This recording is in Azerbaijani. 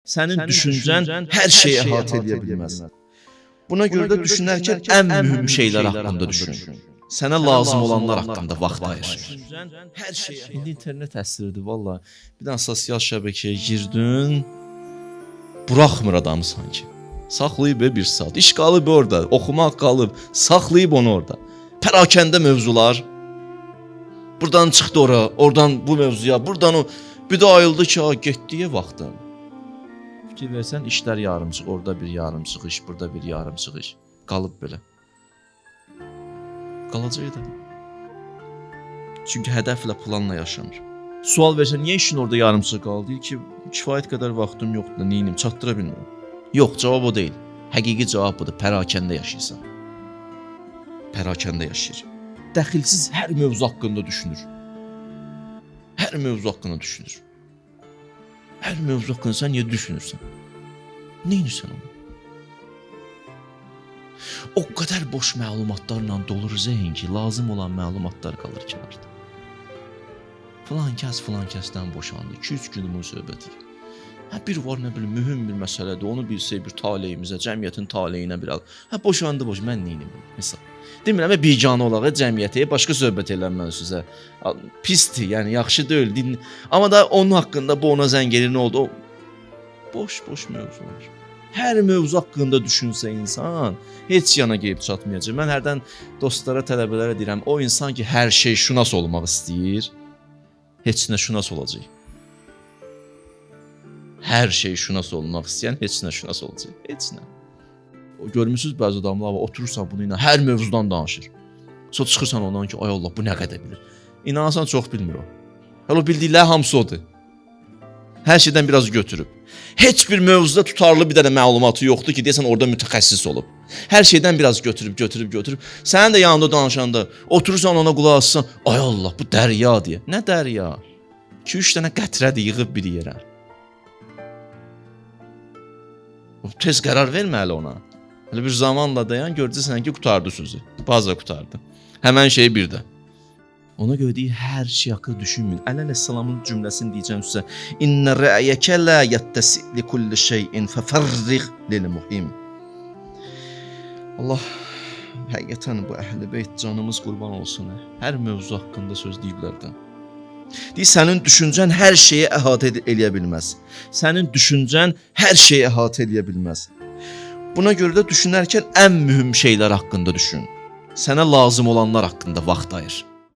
Sənin düşüncən hər şeyi əhatə edə bilməz. Buna görə də düşünərkən ən mühüm şeylər haqqında düşün. Sənə lazım olanlar haqqında vaxt ayır. Hər şeyə. İndi internet əsridir vallahi. Bir dənə sosial şəbəkəyə girdin, buraxmır adamı sanki. Saxlayıb bir saat. İş qalıb orada, oxumaq qalıb, saxlayıb onu orada. Pərakəndə mövzular. Buradan çıxdı ora, oradan bu mövzuya, buradan o. Bir də ayıldı ki, getdiyə vaxtım. Fikir versən, işlər yarımçıq, orada bir yarımçıq iş, burada bir yarımçıq iş. Qalıb belə. Qalacaq da. Çünki hədəflə, planla yaşamır. Sual versən, niyə işin orada yarımçıq qaldı? Deyir ki, kifayət qədər vaxtım yoxdur, neynim, çatdıra bilmirəm. Yox, cavab o deyil. Həqiqi cavab budur, pərakəndə yaşayırsan. Pərakəndə yaşayır. Dəxilsiz hər mövzu haqqında düşünür. Hər mövzu haqqında düşünür. Hər mövzu haqqında sən niyə düşünürsən? Neynirsən onu? O qədər boş məlumatlarla dolur zehin ki, lazım olan məlumatlar qalır kənarda. Filan kəsdən boşandı, 2-3 gün bunun söhbəti. Bir var, nə bilim, mühüm bir məsələdir, onu bilsək bir taleyimizə, cəmiyyətin taleyinə bir al. Boşandı, mən neyniyim? Misal. Demirəm, biganə olaraq cəmiyyətə başqa söhbət eləmən sizə. Pisdir, yəni yaxşı deyil. Amma da onun haqqında bu ona zəng edir, nə oldu? O boş mövzular. Hər mövzu haqqında düşünsə insan, heç yana gəlib çatmayacaq. Mən hərdən dostlara, tələbələrə deyirəm, o insan ki, hər şey şünas olmaq istəyir, heç nə şünas olacaq. Hər şey şünas olmaq istəyən heç nə şünas olacaq. Heç nə. Görmüsünüz bəzi adamlar oturursan bunu ilə hər mövzudan danışır. Sonra çıxırsan ondan ki, ay Allah, bu nə qədər bilir. İnanırsan çox bilmir o. Hələ o bildikləri hamısı odur. Hər şeydən biraz götürüb. Heç bir mövzuda tutarlı bir dənə məlumatı yoxdur ki, deyəsən orada mütəxəssis olub. Hər şeydən biraz götürüb. Sənin də yanında danışanda oturursan ona qulaq assan, ay Allah, bu dərya deyə. Nə dərya? 2-3 dənə qətrədir yığıb bir yerə. Tez qərar verməli ona. Elə bir zamanla dayan, görəcəksən ki, qutardı sözü. Baza qutardı. Həmən şey bir də. Ona görə deyir, hər şey haqqında düşünməyin. Əleyhissalamın cümləsini deyəcəm sizə. İnnə rə'yəkə la yattasi li kulli şeyin fəfərriq lil muhim. Allah həqiqətən bu əhl-i beyt canımız qurban olsun. Hər mövzu haqqında söz deyiblər də. Deyir, sənin düşüncən hər şeyi əhatə edə bilməz. Sənin düşüncən hər şeyi əhatə edə bilməz. Buna görə də düşünərkən ən mühüm şeylər haqqında düşün. Sənə lazım olanlar haqqında vaxt ayır.